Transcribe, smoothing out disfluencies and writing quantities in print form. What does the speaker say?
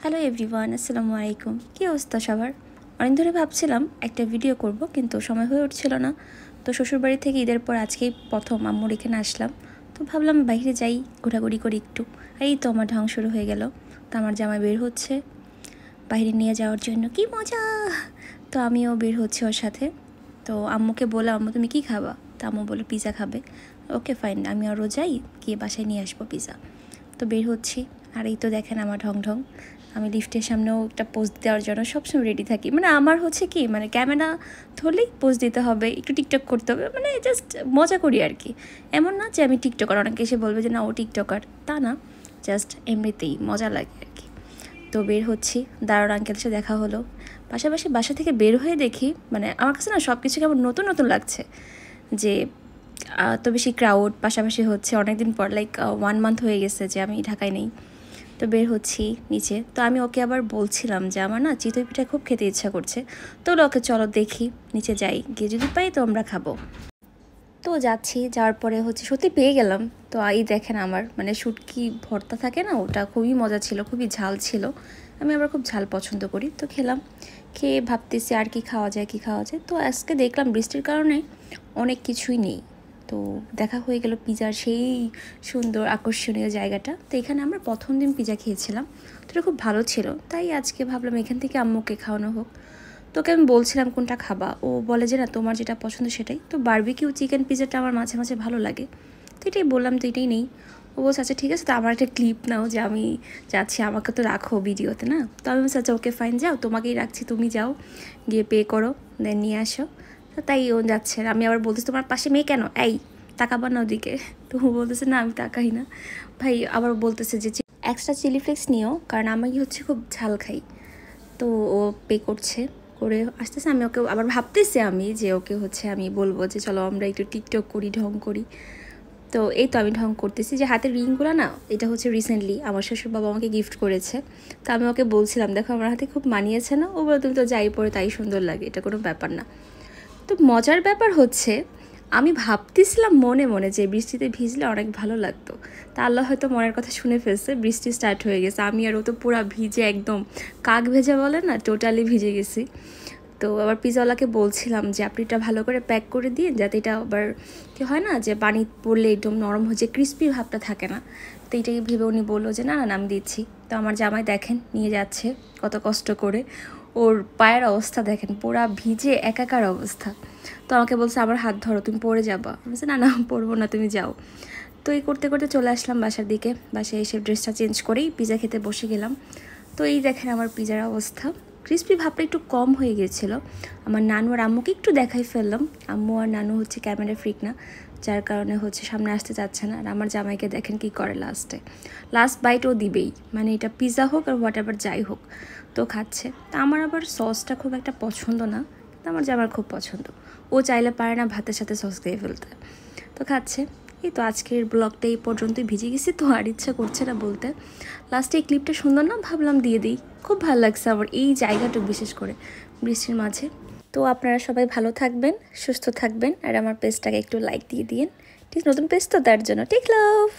Hello everyone, আসসালামু আলাইকুম। কী অবস্থা সবার? অনেক ধরে ভাবছিলাম একটা ভিডিও করব, কিন্তু সময় হয়ে উঠছিল না। তো শ্বশুরবাড়ি থেকে ঈদের পর আজকেই প্রথম আম্মুর এখানে আসলাম। তো ভাবলাম বাইরে যাই, ঘোরাঘুরি করি একটু। আর এই তো আমার ঢং শুরু হয়ে গেল। তো আমার জামাই বের হচ্ছে বাইরে নিয়ে যাওয়ার জন্য, কি মজা। তো আমিও বের হচ্ছি ওর সাথে। তো আম্মুকে বললাম, আম্মু তুমি কী খাবা? তো আম্মু বললো পিৎজা খাবে। ওকে ফাইন, আমি আরও যাই, গিয়ে বাসায় নিয়ে আসবো পিৎজা। তো বের হচ্ছি। আর এই তো দেখেন আমার ঢং ঢং। আমি লিফটের সামনেও একটা পোজ দেওয়ার জন্য সবসময় রেডি থাকি। মানে আমার হচ্ছে কি, মানে ক্যামেরা ধরলেই পোজ দিতে হবে, একটু টিকটক করতে হবে, মানে জাস্ট মজা করি আর কি। এমন না যে আমি টিকটকার, অনেকে এসে বলবে যে না ও টিকটকার, তা না, জাস্ট এমনিতেই মজা লাগে আর কি। তো বের হচ্ছি, দারোয়ান আঙ্কেলের সাথে দেখা হলো। পাশাপাশি বাসা থেকে বের হয়ে দেখি, মানে আমার কাছে না সব কিছু কেমন নতুন নতুন লাগছে, যে তো বেশি ক্রাউড, পাশাপাশি হচ্ছে অনেকদিন পর, লাইক 1 মান্থ হয়ে গেছে যে আমি ঢাকায় নেই। তো বের হচ্ছি নিচে। তো আমি ওকে আবার বলছিলাম যে আমার না চিতই পিঠা খুব খেতে ইচ্ছা করছে। তো ওকে চলো দেখি, নিচে যাই, গিয়ে যদি পাই তো আমরা খাবো। তো যাচ্ছি, যাওয়ার পরে হচ্ছে সত্যি পেয়ে গেলাম। তো এই দেখেন আমার মানে শুটকি ভর্তা থাকে না, ওটা খুবই মজা ছিল, খুবই ঝাল ছিল। আমি আবার খুব ঝাল পছন্দ করি। তো খেলাম, খেয়ে ভাবতেছি আর কি খাওয়া যায়, কি খাওয়া যায়। তো আজকে দেখলাম বৃষ্টির কারণে অনেক কিছুই নেই। তো দেখা হয়ে গেল পিজার সেই সুন্দর আকর্ষণীয় জায়গাটা। তো এখানে আমরা প্রথম দিন পিজা খেয়েছিলাম, তো এটা খুব ভালো ছিল। তাই আজকে ভাবলাম এখান থেকে আম্মুকে খাওয়ানো হোক। তোকে আমি বলছিলাম কোনটা খাবা, ও বলে যে না তোমার যেটা পছন্দ সেটাই। তো বারবিকিউ চিকেন পিজাটা আমার মাঝে মাঝে ভালো লাগে, তো এটাই বললাম, তো এটাই নেই। ও বলছে আচ্ছা ঠিক আছে, তো আমার একটা ক্লিপ নাও যে আমি যাচ্ছি, আমাকে তো রাখো ভিডিওতে না। তো আমি বলছি আচ্ছা ওকে ফাইন, যাও, তোমাকেই রাখছি, তুমি যাও, গিয়ে পে করো, দেন নিয়ে আসো। তো তাই ও যাচ্ছে। আমি আবার বলতেছি তোমার পাশে মেয়ে কেন, এই তাকাবা না ওদিকে। তো ও বলতেছে না আমি তাকাই না। ভাই আবার বলতেছে যে এক্সট্রা চিলি ফ্লেক্স নিও, কারণ আমি হচ্ছে খুব ঝাল খাই। তো ও পে করছে, করে আসতেছে। আমি ওকে আবার ভাবতেছি আমি যে ওকে হচ্ছে আমি বলবো যে চলো আমরা একটু টিকটক করি, ঢং করি। তো এই তো আমি ঢং করতেছি। যে হাতের রিংগুলো না, এটা হচ্ছে রিসেন্টলি আমার শ্বশুর বাবা আমাকে গিফট করেছে। তো আমি ওকে বলছিলাম দেখো আমার হাতে খুব মানিয়েছে না। ও বলে তুমি তো যাই পরে তাই সুন্দর লাগে, এটা কোনো ব্যাপার না। তো মজার ব্যাপার হচ্ছে, আমি ভাবতেছিলাম মনে মনে যে বৃষ্টিতে ভিজলে অনেক ভালো লাগতো। তা আল্লাহ হয়তো মনের কথা শুনে ফেলছে, বৃষ্টি স্টার্ট হয়ে গেছে। আমি আর ও তো পুরো ভিজে একদম কাক ভেজা বলে না, টোটালি ভিজে গেছি। তো আবার পিজাওয়ালাকে বলছিলাম যে আপনি এটা ভালো করে প্যাক করে দিন, যাতে এটা আবার কি হয় না যে পানি পড়লে একদম নরম হয়ে যে ক্রিস্পি ভাবটা থাকে না। তো এইটাই ভেবে উনি বললো যে না না আমি দিচ্ছি। তো আমার জামাই দেখেন নিয়ে যাচ্ছে কত কষ্ট করে, ওর পায়ের অবস্থা দেখেন পুরা ভিজে একাকার অবস্থা। তো আমাকে বলছে আবার হাত ধরো, তুমি পড়ে যাবা। আমি বলছি না না পড়বো না, তুমি যাও। তো এই করতে করতে চলে আসলাম বাসার দিকে। বাসায় এসে ড্রেসটা চেঞ্জ করেই পিজা খেতে বসে গেলাম। তো এই দেখেন আমার পিজার অবস্থা, ক্রিস্পি ভাবটা একটু কম হয়ে গিয়েছিলো। আমার নানু আর আম্মুকে একটু দেখাই ফেললাম। আম্মু আর নানু হচ্ছে ক্যামেরা ফ্রিক না, যার কারণে হচ্ছে সামনে আসতে চাচ্ছে না। আর আমার জামাইকে দেখেন কি করে, লাস্ট বাইট ও দিবেই, মানে এটা পিৎজা হোক আর হোয়াট এভার যাই হোক, তো খাচ্ছে। তা আমার আবার সসটা খুব একটা পছন্দ না, কিন্তু আমার জামার খুব পছন্দ। ও চাইলে পারে না ভাতের সাথে সস দিয়ে ফেলতে, তো খাচ্ছে। এই তো আজকের ব্লগটা এই পর্যন্তই, ভিজে গেছি তো আর ইচ্ছা করছে না বলতে। লাস্টে এই ক্লিপটা সুন্দর না, ভাবলাম দিয়ে দিই। খুব ভালো লাগছে আমার এই জায়গাটা, বিশেষ করে বৃষ্টির মাঝে। তো আপনারা সবাই ভালো থাকবেন, সুস্থ থাকবেন, আর আমার পেজটাকে একটু লাইক দিয়ে দিন। ঠিক নতুন পেজ তো, তার জন্য টেক লাভ।